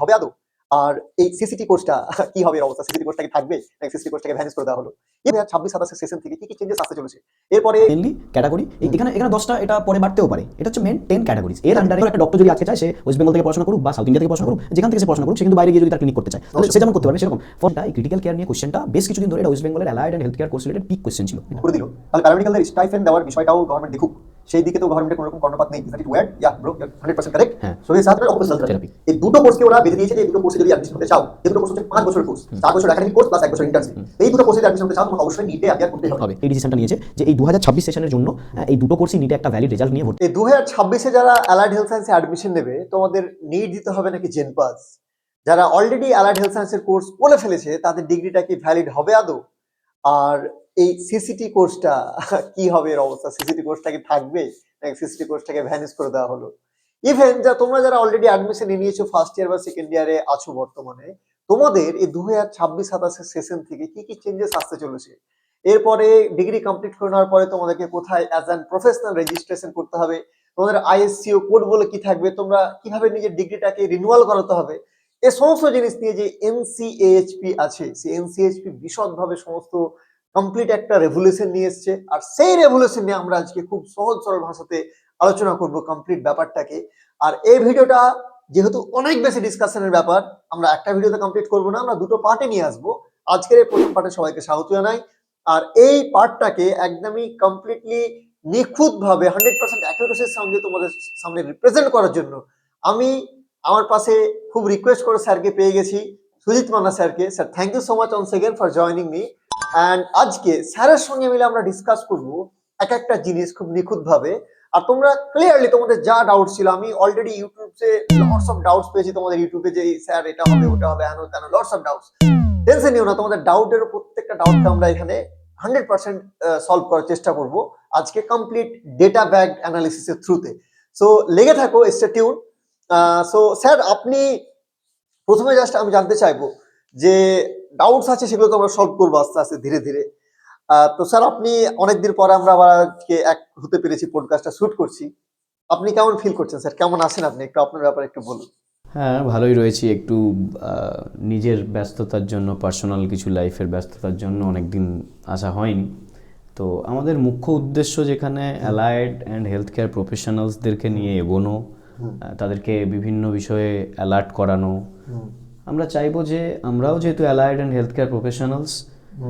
হবে আদৌ? আর এই সিসিটি কোর্সটা কি হবে এর অবস্থা? সিসিটি কোর্সটা কি থাকবে? নাকি সিসিটি কোর্সটাকে ভ্যানিশ করে দেওয়া হলো? ২০২৬-২৭ সেশন থেকে কি চেঞ্জেস আসতে চলেছে? এরপরে মেনলি ক্যাটাগরি এখানে 10টা, এটা পরে বাড়তেও পারে। এটা হচ্ছে মেন 10 ক্যাটাগরিজ। এর আন্ডারে একটা ডক্টর যদি আজকে চায় সে ওয়েস্ট বেঙ্গল থেকে পড়াশোনা করুক বা সাউথ ইন্ডিয়া থেকে পড়াশোনা করুক, যেখান থেকে সে পড়াশোনা করুক, সে কিন্তু বাইরে গিয়ে যদি তার ক্লিনিক করতে চায় তাহলে সে যেমন করতে পারবে সেরকম। ফলটা এই ক্রিটিক্যাল কেয়ার নিয়ে কোশ্চেনটা বেশ কিছুদিন ধরে এটা ওয়েস্ট বেঙ্গলের allied and health care course related pick question ছিল। করে দিল। তাহলে প্যারামেডিক্যালদের স্টাইপেন্ড দেওয়ার বিষয়টাও গভর্নমেন্ট দেখুক। সেই দিকে তো গভর্নমেন্টের কোনো রকম কর্ণপাত নেই। Is that word? Yeah bro, you are 100% correct. হ্যাঁ। সো এই সাথে অকুপেশনাল থেরাপি এই দুটো কোর্সকে ওরা বেঁধে দিয়েছে যে এই দুটো কোর্সে যদি অ্যাডমিশন হতে চাও, এই দুটো কোর্স হচ্ছে 5 বছরের কোর্স, 4 বছর একাডেমিক কোর্স প্লাস 1 বছর ইন্টার্নশিপ। এই দুটো কোর্সে যদি অ্যাডমিশন হতে চাও তোমাকে অবশ্যই নিটে অ্যাপিয়ার করতে হবে। এই ডিসিশনটা নিয়েছে যে এই 2026 সেশনের জন্য এই দুটো কোর্সই নিটে একটা ভ্যালিড রেজাল্ট নিয়ে ভর্তি। এই 2026-এ যারা অ্যালাইড হেলথ সায়েন্সে অ্যাডমিশন নেবে তোমাদের নিট দিতে হবে নাকি জেনপাস? যারা অলরেডি অ্যালাইড হেলথ সায়েন্সের কোর্স করে ফেলেছে তাদের ডিগ্রিটা কি ভ্যালিড হবে আদৌ? আর এই সিসিটি কোর্সটা কি হবে এর অবস্থা? সিসিটি কোর্সটা কি থাকবে নাকি সিসিটি কোর্সটাকে ভ্যানিশ করে দেওয়া হলো? ইভেন তোমরা যারা অলরেডি অ্যাডমিশন নিয়ে নিয়েছো, ফার্স্ট ইয়ার বা সেকেন্ড ইয়ারে আছো বর্তমানে, তোমাদের এই 2026-27 সেশন থেকে কি চেঞ্জেস আসতে চলেছে? এরপরে ডিগ্রি কমপ্লিট করে নেওয়ার পরে তোমাদেরকে কোথায় অ্যাজ অ্যান প্রফেশনাল রেজিস্ট্রেশন করতে হবে, তোমাদের আইএসসিও কোড বলে কি থাকবে, তোমরা কিভাবে নিজের ডিগ্রিটাকে রিনিউয়াল করাতে হবে, এই সমস্ত জিনিস নিয়ে যে এনসিএইচপি আছে, সেই এনসিএইচপি বিশদভাবে সমস্ত কমপ্লিট একটা রেভলিউশন নিয়ে এসছে। আর সেই রেভলিউশন নিয়ে আমরা আজকে খুব সহজ সরল ভাষাতে আলোচনা করব কমপ্লিট ব্যাপারটাকে। আর এই ভিডিওটা যেহেতু অনেক বেশি ডিসকাশনের ব্যাপার, আমরা একটা ভিডিওতে কমপ্লিট করব না, আমরা দুটো পার্টে নিয়ে আসবো। আজকের এই প্রথম পার্টে সবাইকে স্বাগত জানাই। আর এই পার্টটাকে একদমই কমপ্লিটলি নিখুঁতভাবে 100% অ্যাকুরেসির সঙ্গে তোমাদের সামনে রিপ্রেজেন্ট করার জন্য আমি আমার পাশে খুব রিকোয়েস্ট করে স্যারকে পেয়ে গেছি, সুজিত মান্না স্যারকে। Sir, thank you so much once again for joining me. And আজকে স্যারের সঙ্গে মিলে আমরা ডিসকাস করব এক একটা জিনিস খুব নিখুঁতভাবে। আর তোমরা ক্লিয়ারলি তোমাদের যা ডাউট ছিল, আমি অলরেডি ইউটিউবে লটস অফ ডাউটস পেয়েছি তোমাদের ইউটিউবে যে স্যার এটা হবে ওটা হবে এনো তেন লটস অফ ডাউটস। টেনশন নিও না, তোমাদের ডাউটের প্রত্যেকটা ডাউটকে আমরা এখানে 100% সলভ করার চেষ্টা করব আজকে কমপ্লিট ডেটা ব্যাগ অ্যানালিসিসের থ্রুতে। সো লেগে থাকো, স্টে টিউন। সো স্যার, আপনি প্রথমে জাস্ট আমি জানতে চাইবো যে ডাউটস আছে সেগুলো তো আমরা সলভ করবো আস্তে আস্তে ধীরে ধীরে। তো স্যার, আপনি অনেকদিন পরে আমরা আবার আজকে এক হতে পেরেছি, পডকাস্টটা শুট করছি। আপনি কেমন ফিল করছেন স্যার? কেমন আছেন আপনি? একটু আপনার ব্যাপারে একটু বলুন। হ্যাঁ, ভালোই রয়েছি। একটু নিজের ব্যস্ততার জন্য, পার্সোনাল কিছু লাইফের ব্যস্ততার জন্য অনেকদিন আসা হয়নি। তো আমাদের মুখ্য উদ্দেশ্য যেখানে অ্যালায়েড অ্যান্ড হেলথ কেয়ার প্রফেশনালসদেরকে নিয়ে এগোনো, তাদেরকে বিভিন্ন বিষয়ে অ্যালার্ট করানো। আমরা চাইবো যে আমরাও যেহেতু allied and health care professionals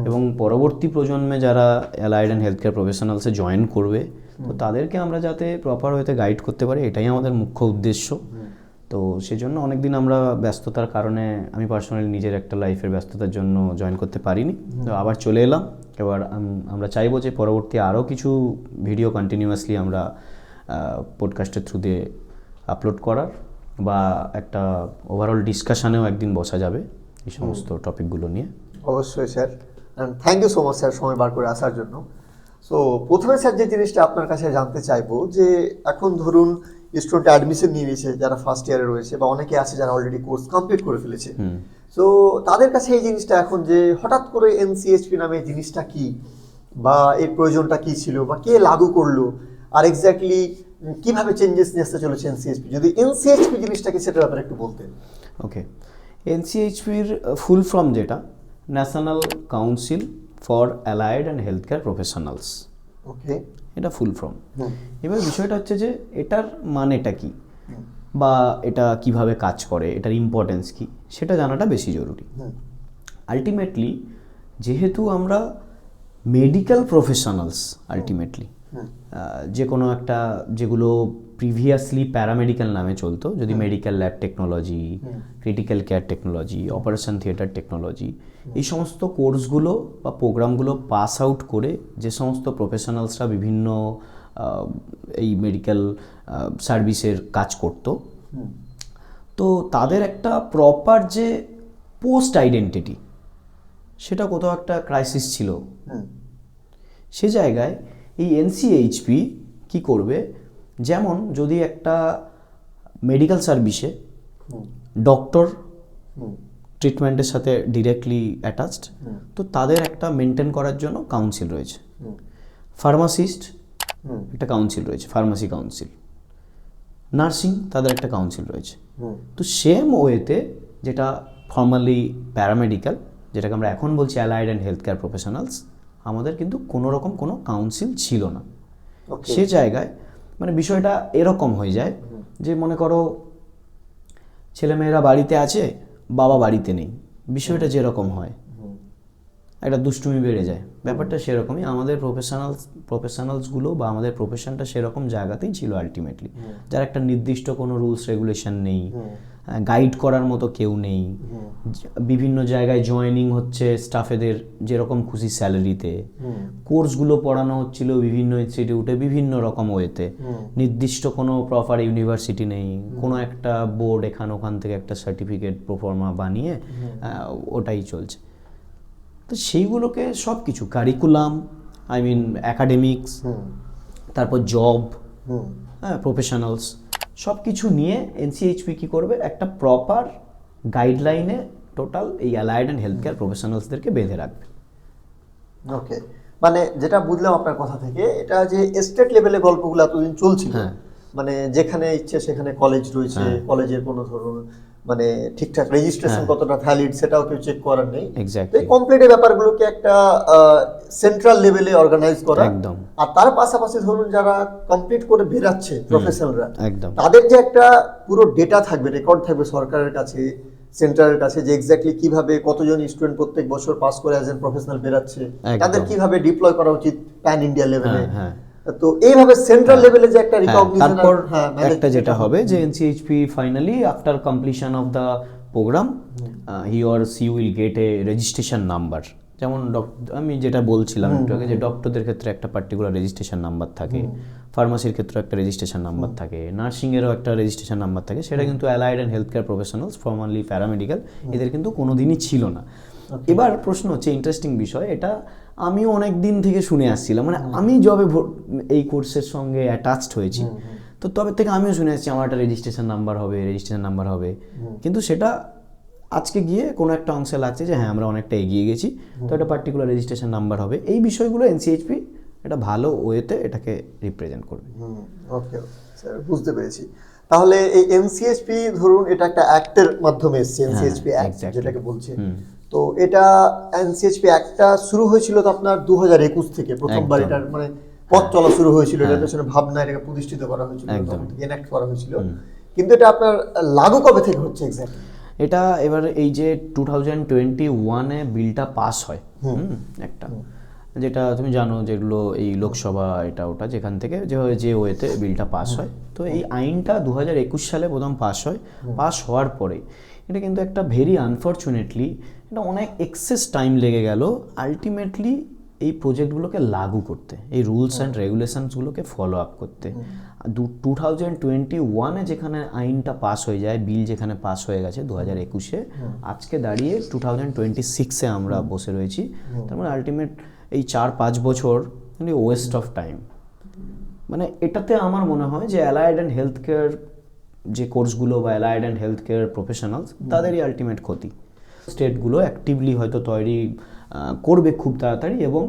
এবং পরবর্তী প্রজন্মে যারা অ্যালায়েড অ্যান্ড হেলথ কেয়ার প্রফেশনালসে জয়েন করবে, তো তাদেরকে আমরা যাতে প্রপার ওয়েতে গাইড করতে পারি, এটাই আমাদের মুখ্য উদ্দেশ্য। তো সেজন্য অনেকদিন আমরা ব্যস্ততার কারণে, আমি পার্সোনালি নিজের একটা লাইফের ব্যস্ততার জন্য জয়েন করতে পারিনি। তো আবার চলে এলাম। এবার আমরা চাইবো যে পরবর্তী আরও কিছু ভিডিও কন্টিনিউয়াসলি আমরা পডকাস্টের থ্রু দিয়ে আপলোড করার, বা একটা ওভারঅল ডিসকাশনেও একদিন বসা যাবে এই সমস্ত টপিকগুলো নিয়ে। অবশ্যই sir, thank you so much sir সময় বার করে আসার জন্য। সো প্রথমে স্যার যে জিনিসটা আপনার কাছে জানতে চাইবো যে এখন ধরুন স্টুডেন্ট অ্যাডমিশন নিয়ে নিয়েছে যারা ফার্স্ট ইয়ারে রয়েছে, বা অনেকে আছে যারা অলরেডি কোর্স কমপ্লিট করে ফেলেছে। সো তাদের কাছে এই জিনিসটা এখন যে হঠাৎ করে এনসিএইচপি নামে জিনিসটা কি, বা এর প্রয়োজনটা কি ছিল, বা কে লাগু করলো, আর এক্স্যাক্টলি কিভাবে চেঞ্জেস নিয়ে আসতে চলেছে এনসিএইচপি, যদি এনসিএইচপি জিনিসটা কি সেটার ব্যাপারে একটু বলতেন। ওকে, এনসিএইচপির ফুল ফর্ম যেটা, national council for allied and health care professionals. Okay, এটা ফুল ফর্ম। এবার বিষয়টা হচ্ছে যে এটার মানেটা কি, বা এটা কিভাবে কাজ করে, এটার ইম্পর্টেন্স কি, সেটা জানাটা বেশি জরুরি। আলটিমেটলি যেহেতু আমরা মেডিকেল প্রফেশনালস, আলটিমেটলি যে কোনো একটা, যেগুলো প্রিভিয়াসলি প্যারামেডিক্যাল নামে চলতো, যদি medical lab technology, critical care technology, operation theatre technology, এই সমস্ত কোর্সগুলো বা প্রোগ্রামগুলো পাস আউট করে যে সমস্ত প্রফেশনালসরা বিভিন্ন এই মেডিকেল সার্ভিসের কাজ করতো, তো তাদের একটা প্রপার যে পোস্ট আইডেন্টিটি, সেটা কোথাও একটা ক্রাইসিস ছিল। সে জায়গায় এই এনসিএইচপি কি করবে, যেমন যদি একটা মেডিকেল সার্ভিসে ডক্টর ট্রিটমেন্টের সাথে ডিরেক্টলি অ্যাটাচড, তো তাদের একটা মেনটেন করার জন্য কাউন্সিল রয়েছে। ফার্মাসিস্ট একটা কাউন্সিল রয়েছে, ফার্মাসি কাউন্সিল। নার্সিং তাদের একটা কাউন্সিল রয়েছে। তো সেম ওয়েতে যেটা ফর্মালি প্যারামেডিক্যাল, যেটাকে আমরা এখন বলছি allied and health care professionals, আমাদের কিন্তু কোনো রকম কোনো কাউন্সিল ছিল না। সে জায়গায় মানে বিষয়টা এরকম হয়ে যায় যে মনে করো ছেলেমেয়েরা বাড়িতে আছে, বাবা বাড়িতে নেই, বিষয়টা যেরকম হয় একটা দুষ্টুমি বেড়ে যায়, ব্যাপারটা সেরকমই। আমাদের প্রফেশনালসগুলো বা আমাদের প্রফেশনটা সেরকম জায়গাতেই ছিল আলটিমেটলি, যার একটা নির্দিষ্ট কোনো রুলস রেগুলেশন নেই, গাইড করার মতো কেউ নেই, বিভিন্ন জায়গায় জয়েনিং হচ্ছে স্টাফেদের যেরকম খুশি স্যালারিতে, কোর্সগুলো পড়ানো হচ্ছিল বিভিন্ন ইনস্টিটিউটে বিভিন্ন রকম ওয়েতে, নির্দিষ্ট কোনো প্রপার ইউনিভার্সিটি নেই, কোনো একটা বোর্ড ওখান থেকে একটা সার্টিফিকেট প্রোফর্মা বানিয়ে ওটাই চলছে। তো সেইগুলোকে সব কিছু কারিকুলাম, আই মিন অ্যাকাডেমিক্স, তারপর জব, হ্যাঁ, প্রফেশনালস, সব কিছু নিয়ে এনসিএইচপি কী করবে, একটা প্রপার গাইডলাইনে টোটাল এই অ্যালাইড অ্যান্ড হেলথ কেয়ার প্রফেশনালসদেরকে বেঁধে রাখবে। ওকে, মানে যেটা বুঝলাম আপনার কথা থেকে, এটা যে স্টেট লেভেলে গল্পগুলো এতদিন চলছিল, মানে যেখানে ইচ্ছে সেখানে কলেজ রয়েছে, কলেজের কোনো ধরুন মানে ঠিকঠাক রেজিস্ট্রেশন কতটা ভ্যালিড সেটাও কেউ চেক করার নেই। এক্স্যাক্টলি, এই কমপ্লিট ব্যাপারগুলোকে একটা সেন্ট্রাল লেভেলে অর্গানাইজ করা, একদম। আর তার পাশাপাশি ধরুন যারা কমপ্লিট করে বেরাচ্ছে প্রফেশনালরা, একদম তাদের যে একটা পুরো ডেটা থাকবে, রেকর্ড থাকবে সরকারের কাছে, সেন্টারের কাছে, যে এক্স্যাক্টলি কিভাবে কতজন স্টুডেন্ট প্রত্যেক বছর পাস করে অ্যাজ এ প্রফেশনাল বেরাচ্ছে, তাদের কিভাবে ডিপ্লয় করা উচিত প্যান ইন্ডিয়া লেভেলে। তো এইভাবে সেন্ট্রাল লেভেলে যে একটা রিকগনিশন, তারপর একটা যেটা হবে যে NCHP finally after completion of the programme he or she will get a registration number. যেমন আমি যেটা বলছিলাম একটু আগে, যে ডক্টরদের ক্ষেত্রে একটা পার্টিকুলার রেজিস্ট্রেশন নাম্বার থাকে, ফার্মাসির ক্ষেত্রে একটা রেজিস্ট্রেশন নাম্বার থাকে, নার্সিংয়েরও একটা রেজিস্ট্রেশন নাম্বার থাকে, সেটা কিন্তু allied and health care professionals formally paramedical এদের কিন্তু কোনোদিনই ছিল না। এবার প্রশ্ন হচ্ছে, ইন্টারেস্টিং বিষয়, এটা আমিও অনেক দিন থেকে শুনে আসছিলাম, মানে আমি যবে এই কোর্সের সঙ্গে অ্যাটাচড হয়েছি তো তবে থেকে আমিও শুনে আসছি আমার একটা রেজিস্ট্রেশন নাম্বার হবে, কিন্তু সেটা আজকে গিয়ে কোনো একটা অংশে লাগছে যে হ্যাঁ আমরা অনেকটা এগিয়ে গেছি, তো একটা পার্টিকুলার রেজিস্ট্রেশন নাম্বার হবে। এই বিষয়গুলো এনসিএইচপি একটা ভালো ওয়েতে এটাকে রিপ্রেজেন্ট করবে। ওকে স্যার, বুঝতে পেরেছি। তাহলে এই এনসিএইচপি ধরুন এটা একটা অ্যাক্টের মাধ্যমে এসেছে, এনসিএইচপি অ্যাক্ট যেটাকে বলছে, তো এটা এনসিএইচপি অ্যাক্টটা শুরু হয়েছিল তো আপনার 2021 থেকে প্রথমবার এটার মানে পথ চলা শুরু হয়েছিল, এটার পেছনে ভাবনা, এটাকে প্রতিষ্ঠিত করা হয়েছিল, এনঅ্যাক্ট করা হয়েছিল, কিন্তু এটা আপনার লাগু কবে থেকে হচ্ছে এক্স্যাক্টলি? এটা এবার এই যে 2021-এ বিলটা পাস হয় একটা, যেটা তুমি জানো যেগুলো এই লোকসভা এটা ওটা যেখান থেকে যে ওয়েতে বিলটা পাস হয়, তো এই আইনটা 2021 সালে প্রথম পাস হয়। পাস হওয়ার পরে এটা কিন্তু একটা ভেরি আনফর্চুনেটলি এটা অনেক এক্সেস টাইম লেগে গেল আলটিমেটলি এই প্রজেক্টগুলোকে লাগু করতে, এই রুলস অ্যান্ড রেগুলেশনসগুলোকে ফলো আপ করতে। 2021-এ যেখানে আইনটা পাস হয়ে যায়, বিল যেখানে পাস হয়ে গেছে 2021-এ, আজকে দাঁড়িয়ে 2026-এ আমরা বসে রয়েছি, তার মানে আলটিমেট এই 4-5 বছর মানে ওয়েস্ট অফ টাইম। মানে এটাতে আমার মনে হয় যে অ্যালাইড অ্যান্ড হেলথ কেয়ার যে কোর্সগুলো বা allied and health care professionals তাদেরই আলটিমেট ক্ষতি। স্টেটগুলো অ্যাক্টিভলি হয়তো তৈরি করবে খুব তাড়াতাড়ি, এবং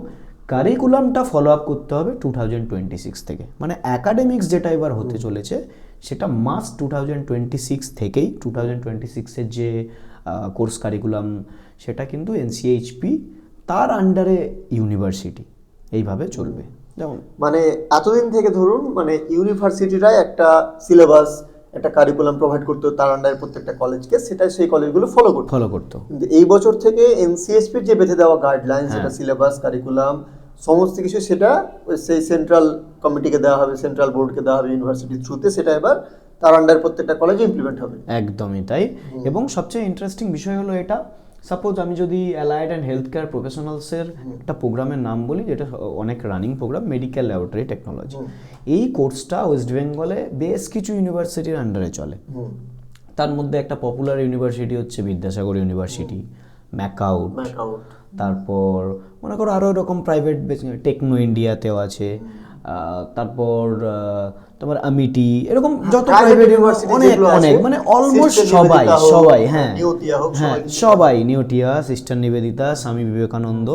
কারিকুলামটা ফলো আপ করতে হবে 2026 থেকে। মানে অ্যাকাডেমিক্স যেটা এবার হতে চলেছে সেটা মাস্ট 2026 থেকেই, 2026-এর যে কোর্স কারিকুলাম সেটা কিন্তু এনসিএইচপি তার আন্ডারে ইউনিভার্সিটি এইভাবে চলবে। যেমন মানে এতদিন থেকে ধরুন মানে ইউনিভার্সিটিরাই একটা সিলেবাস, একটা কারিকুলাম প্রোভাইড করতো তার আন্ডারে প্রত্যেকটা কলেজকে, সেটা সেই কলেজগুলো ফলো করতো। কিন্তু এই বছর থেকে এনসিএইচপির যে বেঁধে দেওয়া গাইডলাইন, সেটা সিলেবাস, কারিকুলাম সমস্ত কিছু, সেটা সেই সেন্ট্রাল কমিটিকে দেওয়া হবে, সেন্ট্রাল বোর্ডকে দেওয়া হবে ইউনিভার্সিটির থ্রুতে, সেটা এবার তার আন্ডারে প্রত্যেকটা কলেজে ইমপ্লিমেন্ট হবে। একদমই তাই। এবং সবচেয়ে ইন্টারেস্টিং বিষয় হলো এটা, সাপোজ আমি যদি অ্যালাইড অ্যান্ড হেলথ কেয়ার প্রফেশনালসের একটা প্রোগ্রামের নাম বলি, যেটা অনেক running program, medical laboratory technology. এই কোর্সটা ওয়েস্ট বেঙ্গলে বেশ কিছু ইউনিভার্সিটির আন্ডারে চলে। তার মধ্যে একটা পপুলার ইউনিভার্সিটি হচ্ছে বিদ্যাসাগর ইউনিভার্সিটি, ম্যাকআউট, তারপর মনে করো আরও এরকম প্রাইভেট টেকনো ইন্ডিয়াতেও আছে, তারপর তোমার আমিটি, এরকম যত প্রাইভেট ইউনিভার্সিটি অনেক মানে অলমোস্ট সবাই হ্যাঁ সবাই, নিউটিয়া, সিস্টার নিবেদিতা, স্বামী বিবেকানন্দ,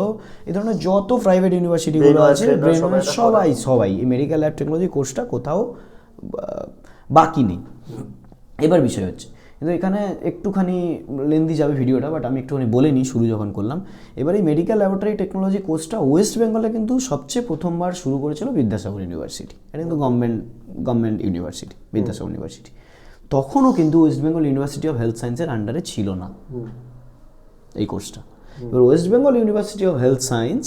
এই ধরনের যত প্রাইভেট ইউনিভার্সিটিগুলো আছে, সবাই এই মেডিকেল ল্যাব টেকনোলজি কোর্সটা কোথাও বাকি নেই। এবার বিষয় হচ্ছে, কিন্তু এখানে একটুখানি লেন্দি যাবে ভিডিওটা, বাট আমি একটুখানি বলে নিই শুরু যখন করলাম। এবার এই মেডিকেল ল্যাবরেটরি টেকনোলজি কোর্সটা ওয়েস্ট বেঙ্গলে কিন্তু সবচেয়ে প্রথমবার শুরু করেছিল বিদ্যাসাগর ইউনিভার্সিটি। এটা কিন্তু গভর্নমেন্ট ইউনিভার্সিটি, বিদ্যাসাগর ইউনিভার্সিটি। তখনও কিন্তু West Bengal university of health সায়েন্সের আন্ডারে ছিল না এই কোর্সটা। এবার West Bengal university of health science,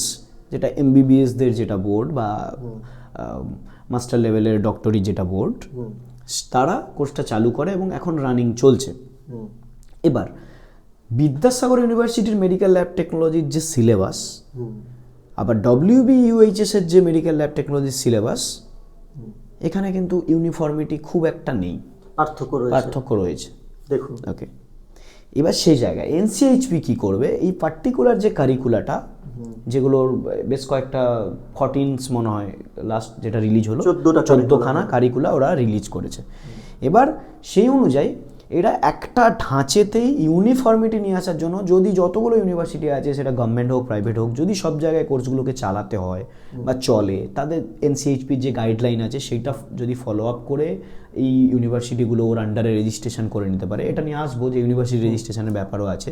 যেটা এমবিবিএসদের যেটা বোর্ড বা মাস্টার লেভেলের ডক্টরি যেটা বোর্ড, তারা কোর্সটা চালু করে এবং এখন রানিং চলছে। এবার বিদ্যাসাগর ইউনিভার্সিটির মেডিকেল ল্যাব টেকনোলজির যে সিলেবাস, আবার WBUHS এর যে মেডিকেল ল্যাব টেকনোলজির সিলেবাস, এখানে কিন্তু ইউনিফর্মিটি খুব একটা নেই, পার্থক্য রয়েছে। দেখুন, ওকে, এবার সেই জায়গায় এনসিএইচপি কি করবে, এই পার্টিকুলার যে কারিকুলাটা, যেগুলোর বেশ কয়েকটা 14 মনে হয় লাস্ট যেটা রিলিজ হলো, 14খানা কারিকুলা ওরা রিলিজ করেছে। এবার সেই অনুযায়ী এরা একটা ঢাঁচেতেই ইউনিফর্মিটি নিয়ে আসার জন্য, যদি যতগুলো ইউনিভার্সিটি আছে, সেটা গভর্নমেন্ট হোক প্রাইভেট হোক, যদি সব জায়গায় কোর্সগুলোকে চালাতে হয় বা চলে, তাদের এনসিএইচপির যে গাইডলাইন আছে সেইটা যদি ফলো আপ করে এই ইউনিভার্সিটিগুলো ওর আন্ডারে রেজিস্ট্রেশন করে নিতে পারে, এটা নিয়ে আসবো যে ইউনিভার্সিটি রেজিস্ট্রেশনের ব্যাপারও আছে,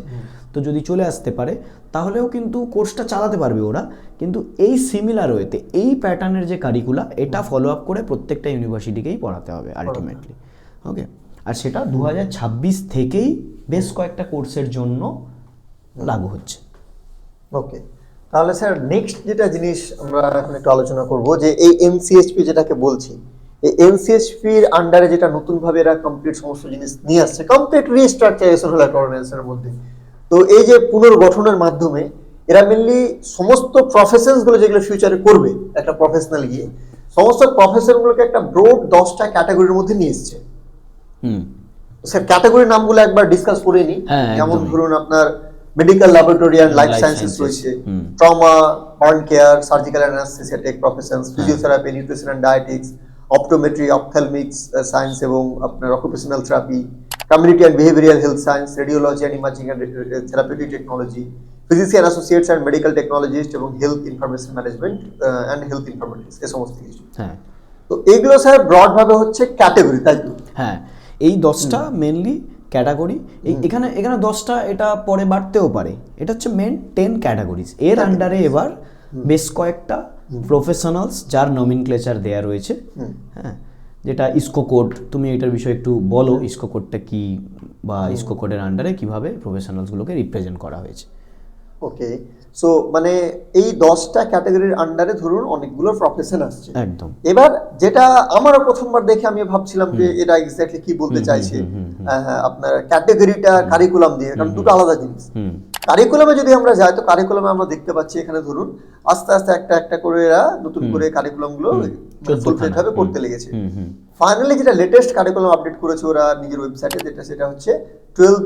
তো যদি চলে আসতে পারে তাহলেও কিন্তু কোর্সটা চালাতে পারবে ওরা। কিন্তু এই সিমিলার ওয়েতে এই প্যাটার্নের যে কারিকুলা, এটা ফলো আপ করে প্রত্যেকটা ইউনিভার্সিটিকেই পড়াতে হবে আলটিমেটলি। ওকে, আর সেটা 2026 থেকেই বেশ কয়েকটা কোর্সের জন্য লাগু হচ্ছে। ওকে, তাহলে স্যার নেক্সট যেটা জিনিস আমরা এখন একটু আলোচনা করব, যে এই এনসিএইচপি যেটাকে বলছি, এই এনসিএইচপির আন্ডারে যেটা নতুনভাবে এরা কমপ্লিট সমস্ত জিনিস নিয়ে আসছে, কমপ্লিট রিস্ট্রাকচারেশন হলো একটা অর্গানাইজেশনের মধ্যে। তো এই যে পুনর্গঠনের মাধ্যমে এরা মেনলি সমস্ত প্রফেশনসগুলো যেগুলো ফিউচারে করবে একটা প্রফেশনাল গিয়ে, সমস্ত প্রফেশনগুলোকে একটা ব্রড 10টা ক্যাটাগরির মধ্যে নিয়ে এসছে। স্যার ক্যাটাগরির নামগুলো একবার ডিসকাস করে নিই। যেমন ধরুন আপনার medical laboratory and life sciences রয়েছে, trauma, burn care, surgical anaesthesia professions, physiotherapy, nutrition and dietetics, optometry, ophthalmics science এবং আপনার occupational therapy, community and behavioural health science, radiology and imaging and therapeutic technology, physician associates and medical technologist এবং health information management and health informatics, এই সমস্ত কিছু। হ্যাঁ, তো এইগুলো sir broad ভাবে হচ্ছে ক্যাটাগরি, তাই তো? হ্যাঁ, এই 10টা মেনলি ক্যাটাগরি। এখানে 10টা, এটা পরে বাড়তেও পারে। এটা হচ্ছে মেন 10 ক্যাটাগরিজ। এর আন্ডারে এবার বেশ কয়েকটা প্রফেশনালস যার নমিনক্লেচার দেয়া রয়েছে। হ্যাঁ, যেটা ইসকো কোড, তুমি এটার বিষয়ে একটু বলো, ইসকো কোডটা কি বা ইসকো কোডের আন্ডারে কিভাবে প্রফেশনালসগুলোকে রিপ্রেজেন্ট করা হয়েছে। ওকে, সো মানে এই 10টা ক্যাটাগরির আন্ডারে ধরুন অনেকগুলো প্রফেশন আসছে। একদম। এবার যেটা আমারও প্রথমবার দেখে আমি ভাবছিলাম যে এটা এক্স্যাক্টলি কি বলতে চাইছে আপনার ক্যাটাগরিটা কারিকুলাম দিয়ে, কারণ দুটো আলাদা জিনিস। কারিকুলামে যদি আমরা যাই, তো কারিকুলামে আমরা দেখতে পাচ্ছি এখানে ধরুন আস্তে আস্তে একটা একটা করে এরা নতুন করে কারিকুলামগুলো ফুলফিল ভাবে করতে লেগেছে। ফাইনালি যেটা লেটেস্ট কারিকুলাম আপডেট করেছে ওরা নিজের ওয়েবসাইটে, যেটা সেটা হচ্ছে 12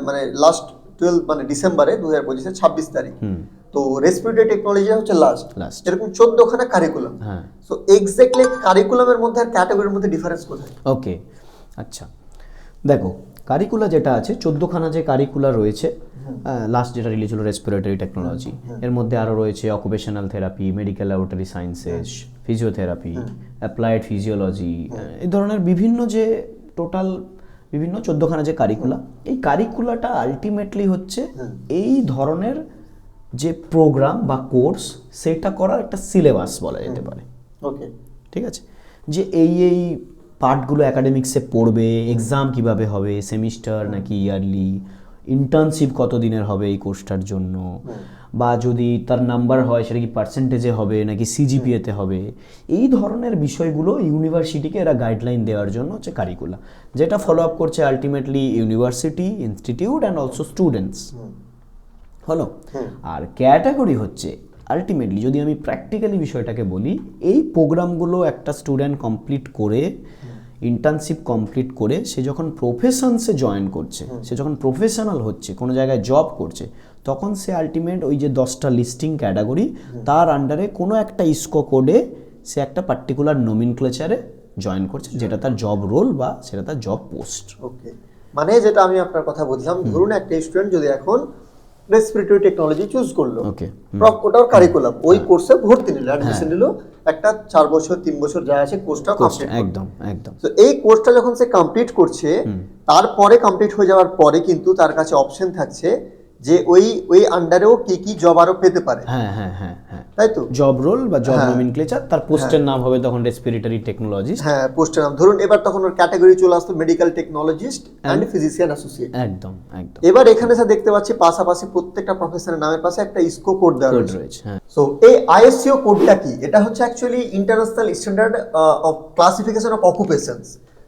মানে লাস্ট 12 মানে ডিসেম্বরে 2025 26 তারিখ। তো রেসপিরেটরি টেকনোলজি হচ্ছে লাস্ট, এরকম 14খানা কারিকুলাম। সো এক্স্যাক্টলি কারিকুলামের মধ্যে আর ক্যাটাগরির মধ্যে ডিফারেন্স কোথায়? ওকে, আচ্ছা দেখো, কারিকুলা যেটা আছে 14খানা যে কারিকুলা রয়েছে, লাস্ট যেটা রিলিজ হলো রেসপিরেটরি টেকনোলজি, এর মধ্যে আরও রয়েছে occupational therapy, medical laboratory sciences, physiotherapy, applied physiology, এই ধরনের বিভিন্ন যে টোটাল বিভিন্ন 14খানা যে কারিকুলা, এই কারিকুলাটা আলটিমেটলি হচ্ছে এই ধরনের যে প্রোগ্রাম বা কোর্স, সেটা করার একটা সিলেবাস বলা যেতে পারে। ওকে, ঠিক আছে, যে এই পার্টগুলো অ্যাকাডেমিক্সে পড়বে, এক্সাম কিভাবে হবে, সেমিস্টার নাকি ইয়ারলি, ইন্টার্নশিপ কত দিনের হবে এই কোর্সটার জন্য, বা যদি তার নাম্বার হয় সেটা কি পার্সেন্টেজে হবে নাকি সিজিপিএতে হবে, এই ধরনের বিষয়গুলো ইউনিভার্সিটিকে এরা গাইডলাইন দেওয়ার জন্য হচ্ছে কারিকুলা, যেটা ফলো আপ করছে ultimately university, institute and also students. হলো, আর ক্যাটাগরি হচ্ছে আলটিমেটলি, যদি আমি প্র্যাকটিক্যালি বিষয়টাকে বলি, এই প্রোগ্রামগুলো একটা স্টুডেন্ট কমপ্লিট করে, ইন্টার্নশিপ কমপ্লিট করে সে যখন প্রফেশনসে জয়েন করছে, সে যখন প্রফেশনাল হচ্ছে, কোনো জায়গায় জব করছে, তখন সে আলটিমেট ওই যে 10টা লিস্টিং ক্যাটাগরি, তার আন্ডারে কোনো একটা ইসকো কোডে সে একটা পার্টিকুলার নমিনক্লেচারে জয়েন করছে, যেটা তার জব রোল বা সেটা তার জব পোস্ট। ওকে, মানে যেটা আমি আপনার কথা বুঝলাম, ধরুন একটা স্টুডেন্ট যদি এখন রেসপিরেটরি টেকনোলজি চুজ করলো, ওকে ওটার কারিকুলাম ওই কোর্সে ভর্তি নিল, অ্যাডমিশন নিল, একটা 4 বছর 3 বছর যা আছে কোর্সটা কমপ্লিট। একদম একদম। তো এই কোর্সটা যখন সে কমপ্লিট করছে, তারপরে কমপ্লিট হয়ে যাওয়ার পরে কিন্তু তার কাছে অপশন থাকছে যে ওই আন্ডারেও কি কি জব আরো পেতে পারে। হ্যাঁ হ্যাঁ হ্যাঁ হ্যাঁ, তাই তো জব রোল বা জব নমিনক্লেচার, তার পোস্টের নাম হবে তখন রেসপিরেটরি টেকনোলজিস্ট। হ্যাঁ, পোস্টের নাম ধরুন এবার তখন ওর ক্যাটাগরি চলে আসতো medical technologist and physician associate. একদম একদম। এবার এখানে স্যার দেখতে পাচ্ছি পাশাপাশি প্রত্যেকটা প্রফেশনের নামের পাশে একটা ইসকো কোড দেওয়া রয়েছে। হ্যাঁ, সো এই আইএসসিও কোডটা কি? এটা হচ্ছে actually international standard of classification of occupations,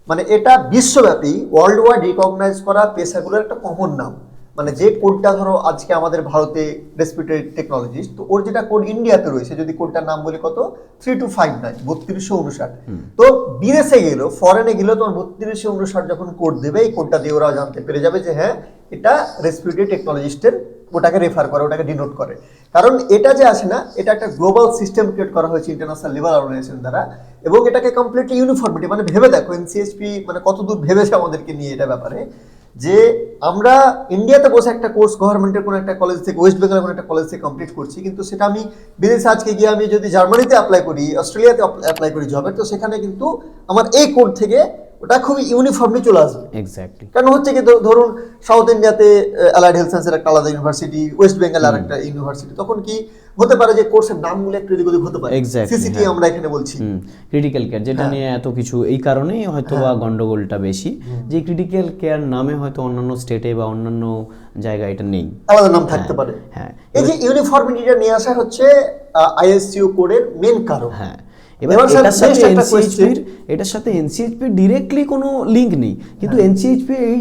মানে এটা বিশ্বব্যাপী ওয়ার্ল্ড ওয়াইড রিকগনাইজ করা পেশাগুলোর একটা কমন নাম। মানে যে কোডটা ধরো আজকে আমাদের ভারতে রেসপিরেটরি টেকনোলজিস্ট, তো ওর যেটা কোড ইন্ডিয়াতে রয়েছে, যদি কোডটার নাম বলি কত 3259 3259, তো বিদেশে গেল ফরেনে গেল তোমার 3259 যখন কোড দেবে, এই কোডটা দিয়ে ওরা জানতে পেরে যাবে যে হ্যাঁ এটা রেসপিরেটরি টেকনোলজিস্টের, ওটাকে রেফার করে, ওটাকে ডিনোট করে। কারণ এটা যে আছে না, এটা একটা গ্লোবাল সিস্টেম ক্রিয়েট করা হয়েছে ইন্টারন্যাশনাল লেভেল অর্গানাইজেশন দ্বারা, এবং এটাকে কমপ্লিটলি ইউনিফর্মিটি, মানে ভেবে দেখো এনসিএইচপি মানে কতদূর ভেবেছে আমাদেরকে নিয়ে এটা ব্যাপারে, যে আমরা ইন্ডিয়াতে বসে একটা কোর্স গভর্নমেন্টের কোনো একটা কলেজ থেকে, ওয়েস্ট বেঙ্গলের কোনো একটা কলেজ থেকে কমপ্লিট করছি, কিন্তু সেটা আমি বিদেশে আজকে গিয়ে আমি যদি জার্মানিতে অ্যাপ্লাই করি, অস্ট্রেলিয়াতে অ্যাপ্লাই করি জবের, তো সেখানে কিন্তু আমার এই কোড থেকে ওটা খুবই ইউনিফর্মলি চলে আসবে। এক্স্যাক্টলি। কারণ হচ্ছে কি ধরুন সাউথ ইন্ডিয়াতে অ্যালাইড হেলথ সায়েন্সের একটা আলাদা ইউনিভার্সিটি, ওয়েস্ট বেঙ্গল আর একটা ইউনিভার্সিটি, তখন কি হতে পারে যে কোর্সের নামগুলো একটু এদিক ওদিক হতে পারে। সিসিটি আমরা এখানে বলছি ক্রিটিক্যাল কেয়ার, যেটা নিয়ে এত কিছু, এই কারণেই হয়তো বা গন্ডগোলটা বেশি, যে ক্রিটিক্যাল কেয়ার নামে হয়তো অন্যান্য স্টেটে বা অন্যান্য জায়গায় এটা নেই, আলাদা নাম থাকতে পারে। হ্যাঁ, এই যে ইউনিফর্মিটিটা নিয়ে আসা হচ্ছে আইএসসিও কোডের মেন কারণ। হ্যাঁ, এবার এটার সাথে এনসিএইচপি ডিরেক্টলি কোনো লিঙ্ক নেই, কিন্তু এনসিএইচপি এই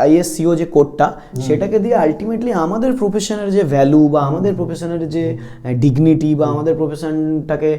আইএসসিও যে কোডটা, সেটাকে দিয়ে আলটিমেটলি আমাদের প্রফেশনের যে ভ্যালু বা আমাদের প্রফেশনের যে ডিগনিটি বা আমাদের প্রফেশনটাকে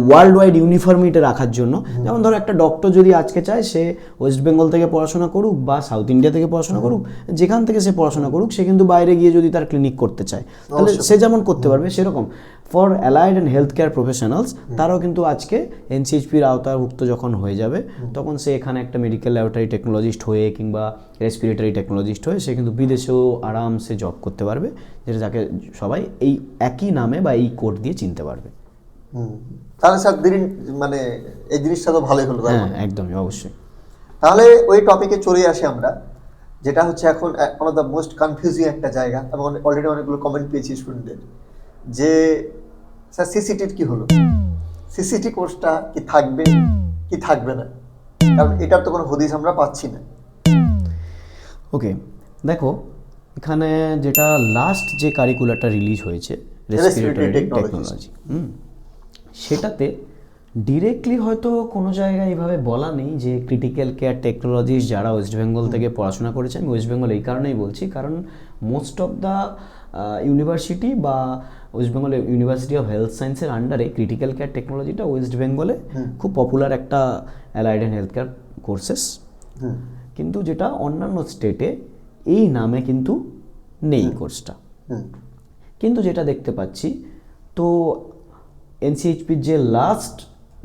ওয়ার্ল্ড ওয়াইড ইউনিফর্মিটি রাখার জন্য, যেমন ধরো একটা ডক্টর যদি আজকে চায় সে ওয়েস্ট বেঙ্গল থেকে পড়াশোনা করুক বা সাউথ ইন্ডিয়া থেকে পড়াশোনা করুক, যেখান থেকে সে পড়াশোনা করুক, সে কিন্তু বাইরে গিয়ে যদি তার ক্লিনিক করতে চায় তাহলে সে যেমন করতে পারবে, সেরকম for allied and health care professionals তারাও কিন্তু আজকে এনসিএইচপির আওতাভুক্ত যখন হয়ে যাবে, তখন সে এখানে একটা মেডিকেল ল্যাবরেটরি টেকনোলজিস্ট হয়ে কিংবা রেসপিরেটরি টেকনোলজিস্ট হয়ে সে কিন্তু বিদেশেও আরামসে জব করতে পারবে, যেটা যাকে সবাই এই একই নামে বা এই কোড দিয়ে চিনতে পারবে। তাহলে স্যার মানে এই জিনিসটা তো ভালোই হলো। হ্যাঁ, একদমই, অবশ্যই। তাহলে ওই টপিকে চলে আসি আমরা, যেটা হচ্ছে এখন one of the most confusing একটা জায়গা, এবং অলরেডি অনেকগুলো কমেন্ট পেয়েছি স্টুডেন্টদের, যে স্যার সিসিটির কি হলো, সিসিটি কোর্সটা কি থাকবে কি থাকবে না, কারণ এটার তো কোনো হদিস আমরা পাচ্ছি না। ওকে, দেখো এখানে যেটা লাস্ট যে কারিকুলারটা রিলিজ হয়েছে রেসপিরেটরি টেকনোলজি, সেটাতে ডিরেক্টলি হয়তো কোনো জায়গায় এইভাবে বলা নেই যে ক্রিটিক্যাল কেয়ার টেকনোলজিস্ট যারা ওয়েস্ট বেঙ্গল থেকে পড়াশোনা করেছে, আমি ওয়েস্ট বেঙ্গল এই কারণেই বলছি কারণ মোস্ট অফ দ্য ইউনিভার্সিটি বা West Bengal university of health সায়েন্সের আন্ডারে ক্রিটিক্যাল কেয়ার টেকনোলজিটা ওয়েস্ট বেঙ্গলে খুব পপুলার একটা allied and health care courses, কিন্তু যেটা অন্যান্য স্টেটে এই নামে কিন্তু নেই কোর্সটা। কিন্তু যেটা দেখতে পাচ্ছি, তো এনসিএইচপির যে লাস্ট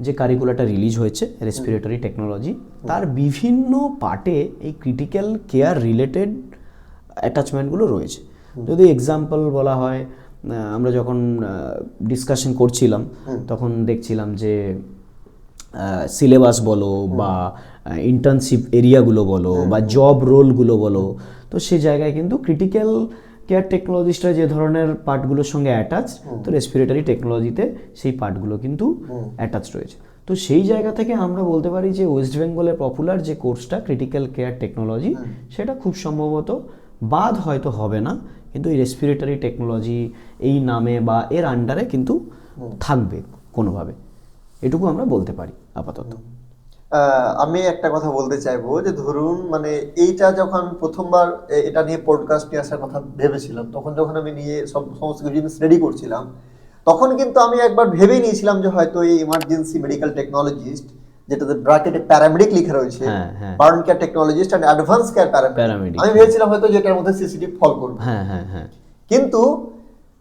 যে কারিকুলারটা রিলিজ হয়েছে রেসপিরেটরি টেকনোলজি, তার বিভিন্ন পার্টে এই ক্রিটিক্যাল কেয়ার রিলেটেড অ্যাটাচমেন্টগুলো রয়েছে। যদি এক্সাম্পল বলা হয়, আমরা যখন ডিসকাশন করছিলাম তখন দেখছিলাম যে সিলেবাস বলো বা ইন্টার্নশিপ এরিয়াগুলো বলো বা জব রোলগুলো বলো, তো সে জায়গায় কিন্তু ক্রিটিক্যাল কেয়ার টেকনোলজিস্টরা যে ধরনের পার্টগুলোর সঙ্গে অ্যাটাচ, তো রেসপিরেটরি টেকনোলজিতে সেই পার্টগুলো কিন্তু অ্যাটাচ রয়েছে। তো সেই জায়গা থেকে আমরা বলতে পারি যে ওয়েস্ট বেঙ্গলের পপুলার যে কোর্সটা ক্রিটিক্যাল কেয়ার টেকনোলজি, সেটা খুব সম্ভবত বাদ হয়তো হবে না, কিন্তু এই রেসপিরেটরি টেকনোলজি এই নামে বা এর আন্ডারে কিন্তু থাকবে কোনোভাবে, এটুকু আমরা বলতে পারি আপাতত। আমি একটা কথা বলতে চাইবো যে ধরুন মানে এইটা যখন প্রথমবার এটা নিয়ে পডকাস্ট নিয়ে আসার কথা ভেবেছিলাম, তখন যখন আমি নিয়ে সমস্ত কিছু জিনিস রেডি করছিলাম, তখন কিন্তু আমি একবার ভেবেই নিয়েছিলাম যে হয়তো এই ইমার্জেন্সি মেডিকেল টেকনোলজিস্ট, যেটাতে ব্র্যাকেটে প্যারামেডিক লেখা রয়েছে, burn care technologist and advance care paramedic, আমি ভেবেছিলাম হয়তো যেটার মধ্যে সিসিটিভ ফল করবে। কিন্তু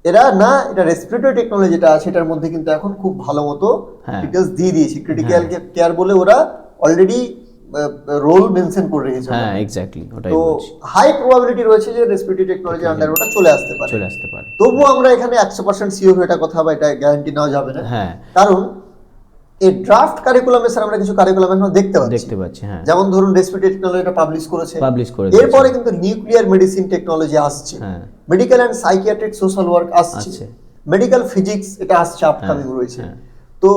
এরা না, এটা রেসপিরেটরি টেকনোলজি যেটা আছে এটার মধ্যে কিন্তু এখন খুব ভালো মতো ডিটেলস দিয়ে দিয়েছে। ক্রিটিক্যাল কেয়ার বলে ওরা অলরেডি রোল মেনশন করে রেখেছে। হ্যাঁ এক্স্যাক্টলি, ওটাই তো বলছি, হাই প্রবাবিলিটি রয়েছে যে রেসপিরেটরি টেকনোলজি আন্ডারে ওটা চলে আসতে পারে। চলে আসতে পারে। তবুও আমরা এখানে 100% শিওর এটা কথা বা এটা গ্যারান্টি নেওয়া যাবে না, হ্যাঁ কারণ এই ড্রাফট কারিকুলামে স্যার আমরা কিছু কারিকুলাম এখন দেখতে পাচ্ছি, হ্যাঁ, যেমন ধরুন রেসপিরেটরি টেকনোলজিটা পাবলিশ করে দিয়েছে। এরপরে কিন্তু নিউক্লিয়ার মেডিসিন টেকনোলজি আসছে, হ্যাঁ medical and psychiatric social work আসছে, মেডিকেল ফিজিক্স এটা আসছে, আপকামিং রয়েছে। তো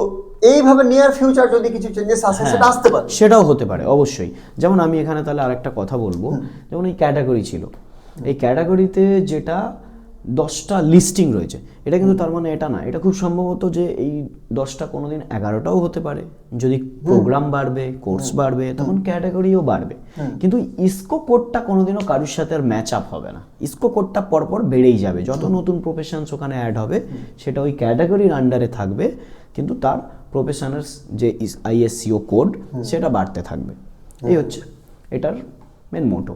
এইভাবে নিয়ার ফিউচার যদি কিছু চেঞ্জেস আসে সেটা আসতে পারে, সেটাও হতে পারে অবশ্যই। যেমন আমি এখানে তাহলে আরেকটা কথা বলবো, যেমন এই ক্যাটাগরি ছিল, এই ক্যাটাগরিতে যেটা 10টা লিস্টিং রয়েছে, এটা কিন্তু তার মানে এটা না, এটা খুব সম্ভবত যে এই 10টা কোনোদিন 11টাও হতে পারে। যদি প্রোগ্রাম বাড়বে, কোর্স বাড়বে, তখন ক্যাটাগরিও বাড়বে। কিন্তু ইসকো কোডটা কোনোদিনও কারোর সাথে আর ম্যাচ আপ হবে না। ইসকো কোডটা পরপর বেড়েই যাবে, যত নতুন প্রফেশনস ওখানে অ্যাড হবে সেটা ওই ক্যাটাগরির আন্ডারে থাকবে, কিন্তু তার প্রফেশনের যে আইএসসিও কোড সেটা বাড়তে থাকবে। এই হচ্ছে এটার মেন মোটো।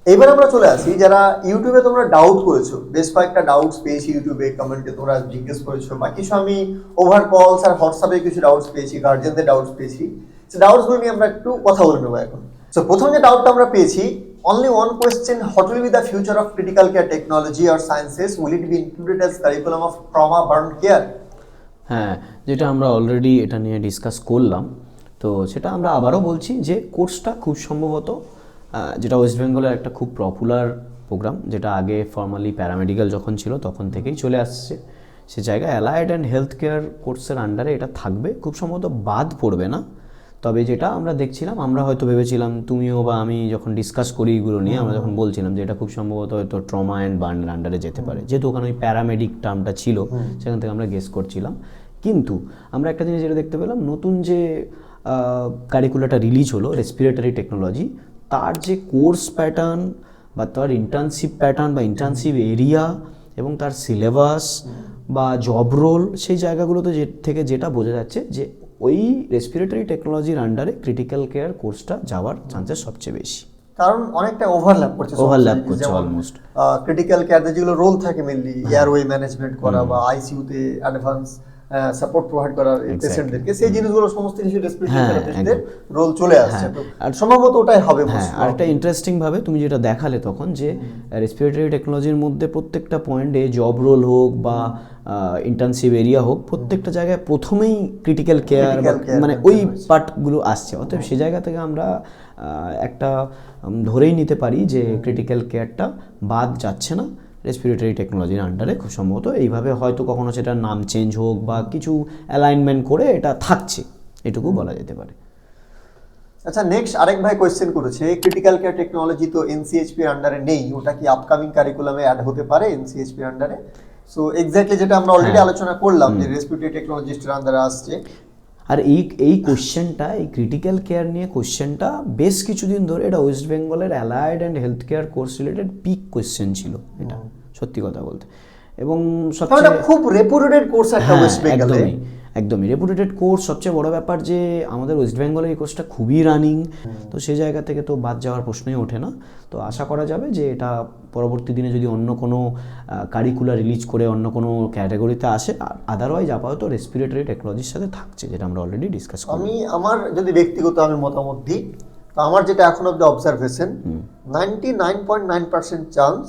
এবার আমরা চলে আসি, যারা ইউটিউবে তোমরা ডাউট করেছো, বেশ কয়েকটা ডাউটস পেয়েছি ইউটিউবে কমেন্টে, তোমরা জিজ্ঞেস করেছো, বা কিছু আমি ওভার কলস আর হোয়াটসঅ্যাপে কিছু ডাউটস পেয়েছি, গার্জিয়ানদের ডাউটস পেয়েছি। সেই ডাউটসগুলো নিয়ে আমরা একটু কথা বলে নেবো এখন। সো প্রথম যে ডাউটটা আমরা পেয়েছি, only one question, what will be the future of critical care technology or sciences? Will it be included as curriculum of trauma burn care? হ্যাঁ, যেটা আমরা অলরেডি এটা নিয়ে ডিসকাস করলাম, তো সেটা আমরা আবারও বলছি যে কোর্সটা খুব সম্ভবত, যেটা ওয়েস্ট বেঙ্গলের একটা খুব পপুলার প্রোগ্রাম, যেটা আগে ফর্মালি প্যারামেডিক্যাল যখন ছিল তখন থেকেই চলে আসছে, সে জায়গায় অ্যালায়েড অ্যান্ড হেলথ কেয়ার কোর্সের আন্ডারে এটা থাকবে, খুব সম্ভবত বাদ পড়বে না। তবে যেটা আমরা দেখছিলাম, আমরা হয়তো ভেবেছিলাম, তুমিও বা আমি যখন ডিসকাস করি এগুলো নিয়ে, আমরা যখন বলছিলাম যে এটা খুব সম্ভবত হয়তো ট্রমা অ্যান্ড বার্নের আন্ডারে যেতে পারে, যেহেতু ওখানে ওই প্যারামেডিক টার্মটা ছিল, সেখান থেকে আমরা গেস করছিলাম। কিন্তু আমরা একটা জিনিস যেটা দেখতে পেলাম, নতুন যে কারিকুলারটা রিলিজ হলো রেসপিরেটরি টেকনোলজি, তার যে কোর্স প্যাটার্ন বা তার ইন্টার্নশিপ প্যাটার্ন বা ইন্টার্নশিপ এরিয়া এবং তার সিলেবাস বা জব রোল, সেই জায়গাগুলোতে থেকে যেটা বোঝা যাচ্ছে যে ওই রেসপিরেটরি টেকনোলজির আন্ডারে ক্রিটিক্যাল কেয়ার কোর্সটা যাওয়ার চান্সেস সবচেয়ে বেশি, কারণ অনেকটা ওভারল্যাপ করছে অলমোস্ট। ক্রিটিক্যাল কেয়ারে যেগুলো রোল থাকে মেইনলি এয়ারওয়ে ম্যানেজমেন্ট করা বা আইসিইউতে অ্যাডভান্স সাপোর্ট প্রোভাইড করার পেশেন্টদেরকে, সেই জিনিসগুলো সমস্ত কিছু রেসপিরেটরি থেরাপিস্টদের রোল চলে আসছে। আর সম্ভবত ওটাই হবে। হ্যাঁ, আর একটা ইন্টারেস্টিং ভাবে তুমি যেটা দেখালে তখন, যে রেসপিরেটরি টেকনোলজির মধ্যে প্রত্যেকটা পয়েন্টে জব রোল হোক বা ইন্টার্নশিপ এরিয়া হোক, প্রত্যেকটা জায়গায় প্রথমেই ক্রিটিক্যাল কেয়ার মানে ওই পার্টগুলো আসছে। অতএব সে জায়গা থেকে আমরা একটা ধরেই নিতে পারি যে ক্রিটিক্যাল কেয়ারটা বাদ যাচ্ছে না রেসপিরেটরি টেকনোলজির আন্ডারে, খুব সম্ভবত এইভাবে হয়তো কখনো সেটার নাম চেঞ্জ হোক বা কিছু অ্যালাইনমেন্ট করে এটা থাকছে, এটুকু বলা যেতে পারে। আচ্ছা, নেক্সট আরেক ভাই কোয়েশ্চেন করেছে, ক্রিটিক্যাল কেয়ার টেকনোলজি তো এনসিএইচপি এর আন্ডারে নেই, ওটা কি আপকামিং কারিকুলামে অ্যাড হতে পারে এনসিএইচপি এর আন্ডারে? সো এক্স্যাক্টলি যেটা আমরা অলরেডি আলোচনা করলাম যে রেসপিরেটরি টেকনোলজিস্টের আন্ডারে আসছে। আর এই কোশ্চেনটা, এই ক্রিটিক্যাল কেয়ার নিয়ে কোশ্চেনটা বেশ কিছুদিন ধরে এটা ওয়েস্ট বেঙ্গলের allied and health care course related pick question ছিল, এটা সত্যি কথা বলতে। এবং সবচেয়ে খুব রেপুটেড কোর্স একটা ওয়েস্ট বেঙ্গলে, একদমই রেপুটেড কোর্স। সবচেয়ে বড় ব্যাপার যে আমাদের ওয়েস্ট বেঙ্গলের এই কোর্সটা খুবই রানিং, তো সেই জায়গা থেকে তো বাদ যাওয়ার প্রশ্নই ওঠে না। তো আশা করা যাবে যে এটা পরবর্তী দিনে যদি অন্য কোনো কারিকুলার রিলিজ করে অন্য কোনো ক্যাটাগরিতে আসে, আদারওয়াইজ আপাতত রেসপিরেটরি টেকনোলজির সাথে থাকছে, যেটা আমরা অলরেডি ডিসকাস করি। আমার যদি ব্যক্তিগত মতামত দিই, তো আমার যেটা এখন অব্দি অবজারভেশন, 99.9% চান্স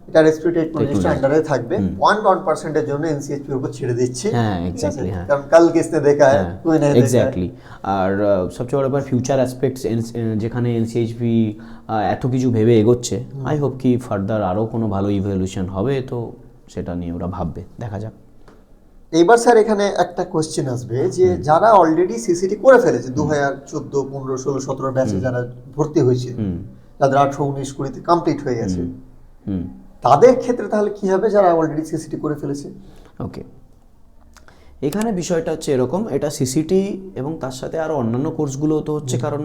এটা রেসপিরেটরি টেকনোলজির আন্ডারে থাকবে, 1% এর জন্য এনসিএইচপি এর উপর ছেড়ে দিচ্ছি। হ্যাঁ এক্স্যাক্টলি, হ্যাঁ, কারণ কাল কিসনে দেখা है कोई नहीं देखा है। এক্স্যাক্টলি। আর সবচেয়ে বড় ব্যাপার ফিউচার অ্যাসপেক্টস, যেখানে এনসিএইচপি এত কিছু ভেবে এগোচ্ছে, আই হোপ কি ফার্দার আরও কোনো ভালো ইভলিউশন হবে, তো সেটা নিয়ে ওরা ভাববে, দেখা যাক। এইবার স্যার এখানে একটা কোশ্চেন আসবে যে যারা অলরেডি সিসিটি করে ফেলেছে 2014, 15, 16, 17 ব্যাচে যারা ভর্তি হয়েছে, যাদের 18, 19, 20-তে কমপ্লিট হয়ে গেছে, তাদের ক্ষেত্রে তাহলে কি হবে যারা অলরেডি সিসিটি করে ফেলেছে? ওকে, এখানে বিষয়টা হচ্ছে এরকম, এটা সিসিটি এবং তার সাথে আরও অন্যান্য কোর্সগুলো তো হচ্ছে, কারণ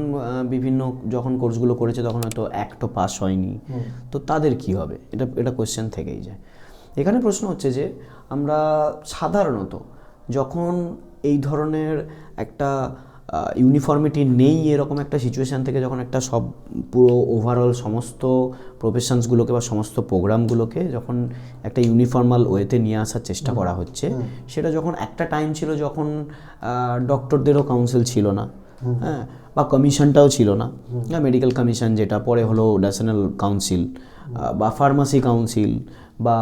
বিভিন্ন যখন কোর্সগুলো করেছে তখন হয়তো অ্যাক্টও পাস হয়নি, তো তাদের কি হবে, এটা কোয়েশ্চেন থেকেই যায়। এখানে প্রশ্ন হচ্ছে যে আমরা সাধারণত যখন এই ধরনের একটা ইউনিফর্মিটি নেই এরকম একটা সিচুয়েশান থেকে যখন একটা সব পুরো ওভারঅল সমস্ত প্রফেশনসগুলোকে বা সমস্ত প্রোগ্রামগুলোকে যখন একটা ইউনিফর্মাল ওয়েতে নিয়ে আসার চেষ্টা করা হচ্ছে, সেটা যখন একটা টাইম ছিল যখন ডক্টরদেরও কাউন্সিল ছিল না, হ্যাঁ, বা কমিশনটাও ছিল না, মেডিকেল কমিশন যেটা পরে হলো ন্যাশনাল কাউন্সিল বা ফার্মাসি কাউন্সিল বা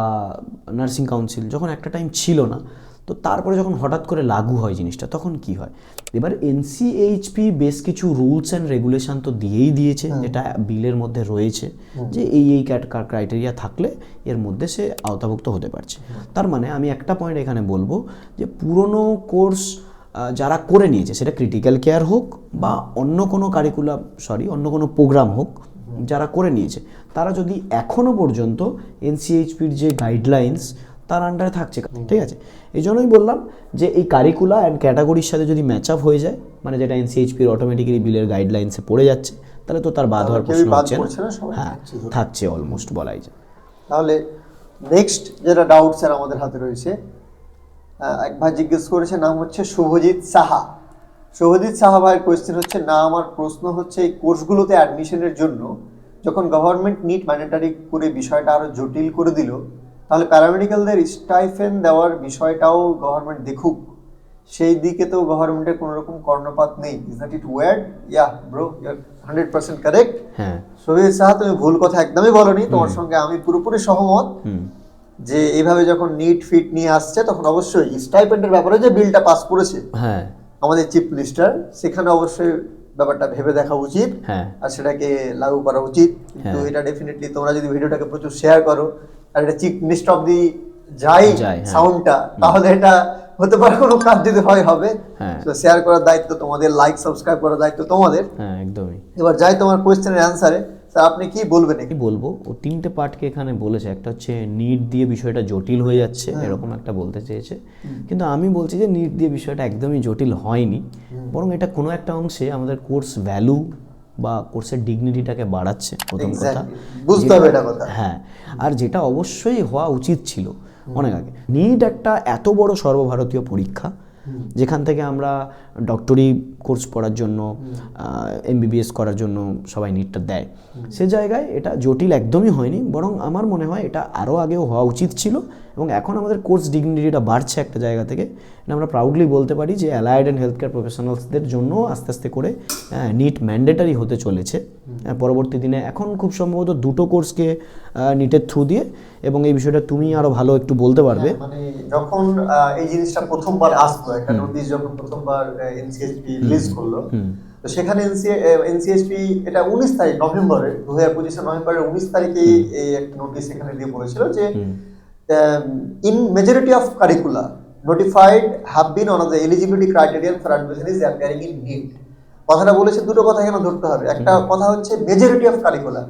নার্সিং কাউন্সিল, যখন একটা টাইম ছিল না, তো তারপরে যখন হঠাৎ করে লাগু হয় জিনিসটা, তখন কি হয়, এবার এনসিএইচপি বেশ কিছু রুলস অ্যান্ড রেগুলেশন তো দিয়েই দিয়েছে, যেটা বিলের মধ্যে রয়েছে যে এই ক্রাইটেরিয়া থাকলে এর মধ্যে সে আওতাভুক্ত হতে পারছে। তার মানে আমি একটা পয়েন্ট এখানে বলবো যে পুরনো কোর্স যারা করে নিয়েছে, সেটা ক্রিটিক্যাল কেয়ার হোক বা অন্য কোনো অন্য কোনো প্রোগ্রাম হোক, যারা করে নিয়েছে তারা যদি এখনও পর্যন্ত এনসিএইচপির যে গাইডলাইন্স তার আন্ডারে থাকছে, ঠিক আছে। এই জন্যই বললাম যে এই কারিকুলা অ্যান্ড ক্যাটাগরির সাথে যদি ম্যাচ আপ হয়ে যায়, মানে যেটা এনসিএইচপির অটোমেটিক্যালি বিলের গাইডলাইন্সে পড়ে যাচ্ছে, তাহলে তো তার বাদ হওয়ার প্রশ্ন হচ্ছে না। হ্যাঁ, থাকছে অলমোস্ট বলাই যায়। তাহলে নেক্সট যেটা ডাউট স্যার আমাদের হাতে রয়েছে, এক ভাই জিজ্ঞেস করেছে, নাম হচ্ছে শুভজিৎ সাহা। শুভজিৎ সাহা ভাইয়ের কোয়েশ্চেন হচ্ছে, না আমার প্রশ্ন হচ্ছে এই কোর্সগুলোতে অ্যাডমিশনের জন্য যখন গভর্নমেন্ট নিট ম্যান্ডেটারি করে বিষয়টা আরো জটিল করে দিল, তাহলে প্যারামেডিক্যালদের স্টাইফেন দেওয়ার বিষয়টাও গভর্নমেন্ট দেখুক, সেই দিকে তো গভর্নমেন্টের কোনো রকম কর্ণপাত নেই। Is that it word? Yeah bro, you are 100% correct. হ্যাঁ, শুভজিৎ সাহা, তুমি ভুল কথা একদমই বলনি, তোমার সঙ্গে আমি পুরোপুরি সহমত যে এইভাবে যখন নিট ফিট নিয়ে আসছে, তখন অবশ্যই স্টাইপেন্ডের ব্যাপারে যে বিলটা পাস করেছে হ্যাঁ আমাদের চিফ মিনিস্টার, সেখানে অবশ্যই ব্যাপারটা ভেবে দেখা উচিত আর সেটাকে লাগু করা উচিত। কিন্তু এটা ডেফিনেটলি তোমরা যদি ভিডিওটাকে প্রচুর শেয়ার করো আর এটা চিফ মিনিস্টার অফ দি যাই সাউন্ডটা, তাহলে এটা হতে পারে কোনো কাজ যদি হবে। তো শেয়ার করার দায়িত্ব তোমাদের, লাইক সাবস্ক্রাইব করার দায়িত্ব তোমাদের। হ্যাঁ, একদমই। এবার যাই তোমার কোয়েশ্চেনের অ্যান্সারে। স্যার আপনি কি বলবেন? কি বলবো, ও তিনটে পার্টকে এখানে বলেছে। একটা হচ্ছে নিট দিয়ে বিষয়টা জটিল হয়ে যাচ্ছে, এরকম একটা বলতে চেয়েছে, কিন্তু আমি বলছি যে নিট দিয়ে বিষয়টা একদমই জটিল হয়নি, বরং এটা কোনো একটা অংশে আমাদের কোর্স ভ্যালু বা কোর্সের ডিগনিটিটাকে বাড়াচ্ছে, প্রথম কথা বুঝতে হবে এটা কথা। হ্যাঁ, আর যেটা অবশ্যই হওয়া উচিত ছিল অনেক আগে। নিট একটা এত বড় সর্বভারতীয় পরীক্ষা, যেখান থেকে আমরা ডক্টরি কোর্স পড়ার জন্য, এমবিবিএস করার জন্য সবাই নিটটা দেয়, সে জায়গায় এটা জটিল একদমই হয়নি, বরং আমার মনে হয় এটা আরও আগেও হওয়া উচিত ছিল। এবং এখন আমাদের কোর্স ডিগনিটিটা বাড়ছে একটা জায়গা থেকে, এটা আমরা প্রাউডলি বলতে পারি যে অ্যালায়েড অ্যান্ড হেলথ কেয়ার প্রফেশনালসদের জন্য আস্তে আস্তে করে নিট ম্যান্ডেটারি হতে চলেছে পরবর্তী দিনে। এখন খুব সম্ভবত 2টো কোর্সকে নিটের থ্রু দিয়ে, এবং এই বিষয়টা তুমি আরো ভালো একটু বলতে পারবে। মানে যখন এই জিনিসটা প্রথমবার আসলো, একটা নোটিশ যখন প্রথমবার এনসিএইচপি রিলিজ করলো, তো সেখানে এনসিএইচপি এটা 19 তারিখ নভেম্বরে 2025 নভেম্বরের 19 তারিখে এই একটা নোটিশ এখানে দিয়ে বলেছিল যে in majority of curricula notified have been one of the eligibility criterion for admission is appearing in NEET। কথাটা বলেছে, দুটো কথা এখানে ধরতে হবে। একটা কথা হচ্ছে মেজরিটি অফ কারিকুলা,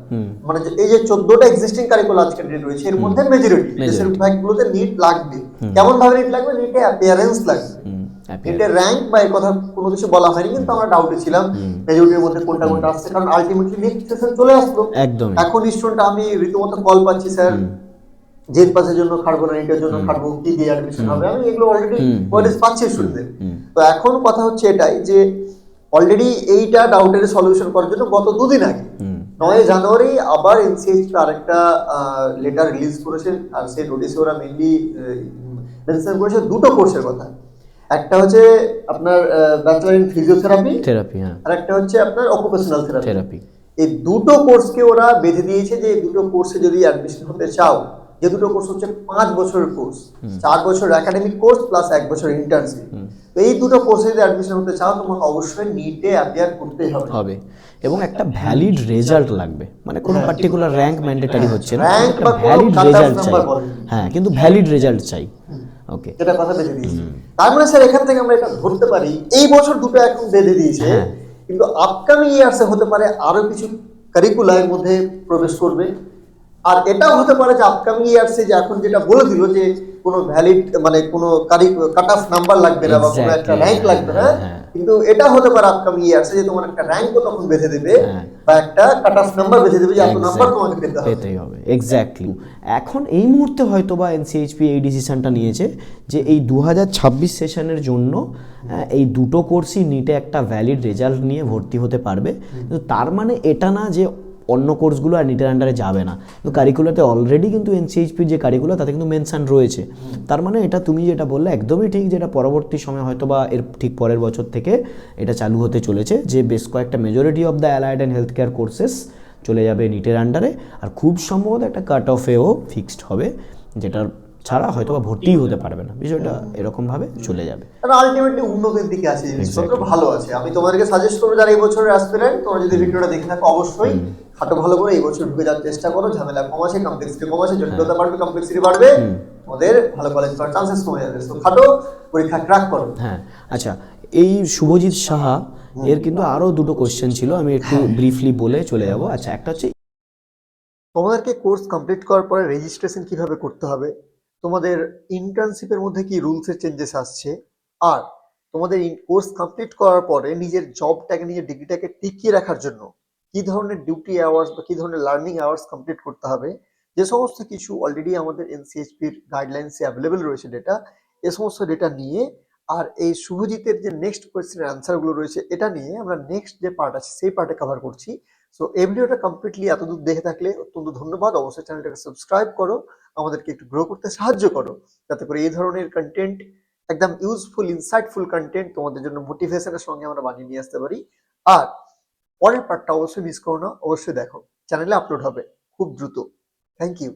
মানে এই যে 14টা এক্সিস্টিং কারিকুলা আজকে নিট রয়েছে, এর মধ্যে মেজরিটি দেশের ভাগগুলোতে নিট লাগবে। কেমন ভাবে নিট লাগবে? নিটে অ্যাপিয়ারেন্স লাগবে, নিটের র‍্যাঙ্ক বা এই কথা কোনো কিছু বলা হয়নি, কিন্তু আমরা ডাউটে ছিলাম মেজরিটির মধ্যে কোনটা কোনটা আসছে, কারণ আলটিমেটলি নিট সেশন চলে আসলো। এখন স্টুডেন্ট, আমি রীতিমতো কল পাচ্ছি, স্যার জেড পাসের জন্য খাটবো না, নিটের জন্য খাটবো, কি দিয়ে অ্যাডমিশন হবে, আমি এগুলো অলরেডি কোয়ারিজ পাচ্ছি স্টুডেন্টদের। তো এখন কথা হচ্ছে এটাই যে অলরেডি এইটা ডাউটের সলিউশন করার জন্য গত 2 দিন আগে 9 জানুয়ারি আবার এনসিএইচপি আরেকটা লেটার রিলিজ করেছে, আর সেই নোটিশে ওরা মেইনলি মেনশন করেছে 2টো কোর্সের কথা। একটা হচ্ছে আপনার ব্যাচেলর ইন ফিজিওথেরাপি, আর একটা হচ্ছে আপনার অকুপেশনাল থেরাপি। এই 2টো কোর্সকে ওরা বেঁধে দিয়েছে যে এই 2টো কোর্সে যদি অ্যাডমিশন হতে চাও, যে 2টো কোর্স হচ্ছে 5 বছরের কোর্স, 4 বছর একাডেমিক কোর্স প্লাস 1 বছর ইন্টার্নশিপ। তো এই 2টো কোর্সে যদি অ্যাডমিশন হতে চাও, তোমাকে অবশ্যই নিটে অ্যাপিয়ার করতেই হবে, এবং একটা ভ্যালিড রেজাল্ট লাগবে। মানে কোনো পার্টিকুলার র‍্যাঙ্ক ম্যান্ডেটরি হচ্ছে না, একটা ভ্যালিড রেজাল্ট চাই। হ্যাঁ, কিন্তু ভ্যালিড রেজাল্ট চাই। ওকে, এটা কথা বেঁধে দিয়েছি। তার মানে স্যার এখান থেকে আমরা এটা ধরতে পারি, এই বছর 2টো এখন বেঁধে দিয়েছে, কিন্তু আপকামিং ইয়ার্সে হতে পারে আরো কিছু কারিকুলার মধ্যে প্রবেশ করবে। আর এটাও হতে পারে যে আপকামিং ইয়ার্সে যে এখন যেটা বলে দিল যে কোনো ভ্যালিড মানে কোনো কাট অফ নাম্বার লাগবে না বা কোনো একটা র‍্যাঙ্ক লাগবে না, কিন্তু এটা হতে পারে আপকামিং ইয়ার্সে যে তোমার একটা র‍্যাঙ্কও তখন বেঁধে দেবে বা একটা কাট অফ নাম্বার বেঁধে দেবে যে এত নাম্বার তোমাকে পেতেই হবে। এক্স্যাক্টলি। এখন এই মুহূর্তে হয়তো বা এনসিএইচপি এই ডিসিশনটা নিয়েছে যে এই 2026 সেশনের জন্য এই 2টো কোর্সই নিটে একটা ভ্যালিড রেজাল্ট নিয়ে ভর্তি হতে পারবে, কিন্তু তার মানে এটা না যে অন্য কোর্সগুলো আর নিটের আন্ডারে যাবে না। কিন্তু কারিকুলাতে অলরেডি কিন্তু এনসিএইচপির যে কারিকুলার তাতে কিন্তু মেনশন রয়েছে। তার মানে এটা তুমি যেটা বললে একদমই ঠিক, যেটা পরবর্তী সময় হয়তো বা এর ঠিক পরের বছর থেকে এটা চালু হতে চলেছে, যে বেশ কয়েকটা majority of the allied and health care courses চলে যাবে নিটের আন্ডারে, আর খুব সম্ভবত একটা কাট অফেও ফিক্সড হবে, যেটার ছাড়া হয়তো বা ভর্তিই হতে পারবে না, বিষয়টা এরকমভাবে চলে যাবে। কারণ আলটিমেটলি উন্নতির দিকে আছে, জিনিসপত্র ভালো আছে। আমি তোমাদেরকে সাজেস্ট করবো যারা এই বছরের অ্যাসপিরেন্ট, তোমরা যদি ভিডিওটা দেখে থাকো অবশ্যই খাটো ভালো করে এই বছর ঢুকে যাওয়ার চেষ্টা করো। ঝামেলা কম আছে, কমপ্লেক্সিটি কম আছে, জটিলতা বাড়বে, কমপ্লেক্সিটি বাড়বে, তোমাদের ভালো কলেজ পাওয়ার চান্সেস কমে যাবে। তো খাটো, পরীক্ষা ক্র্যাক করো। হ্যাঁ, আচ্ছা, এই শুভজিৎ সাহা এর কিন্তু আরো দুটো কোশ্চেন ছিল, আমি একটু ব্রিফলি বলে চলে যাব। আচ্ছা, একটা হচ্ছে তোমাদেরকে কোর্স কমপ্লিট করার পরে রেজিস্ট্রেশন কিভাবে করতে হবে, তোমাদের ইন্টার্নশিপের মধ্যে কি রুলসের চেঞ্জেস আসছে, আর তোমাদের কোর্স কমপ্লিট করার পরে নিজের জবটাকে, নিজের ডিগ্রিটাকে টিকিয়ে রাখার জন্য কি ধরনের ডিউটি আওয়ার্স বা কি ধরনের লার্নিং আওয়ার্স কমপ্লিট করতে হবে, যে সমস্ত কিছু অলরেডি আমাদের এনসিএইচপির গাইডলাইন্সে অ্যাভেলেবেল রয়েছে ডেটা, এ সমস্ত ডেটা নিয়ে আর এই শুভজিতের যে নেক্সট কোয়েশ্চেনের অ্যান্সারগুলো রয়েছে এটা নিয়ে আমরা নেক্সট যে পার্ট আছে সেই পার্টে কভার করছি। সো এই ভিডিওটা কমপ্লিটলি এতদূর দেখে থাকলে অত্যন্ত ধন্যবাদ। অবশ্যই চ্যানেলটাকে সাবস্ক্রাইব করো, আমাদেরকে একটু গ্রো করতে সাহায্য করো, যাতে করে এই ধরনের কন্টেন্ট, একদম ইউজফুল ইনসাইটফুল কন্টেন্ট তোমাদের জন্য মোটিভেশনের সঙ্গে আমরা বানিয়ে নিয়ে আসতে পারি। আর পরের পার্টটা অবশ্যই মিস করো না, অবশ্যই দেখো, চ্যানেলে আপলোড হবে খুব দ্রুত। Thank you.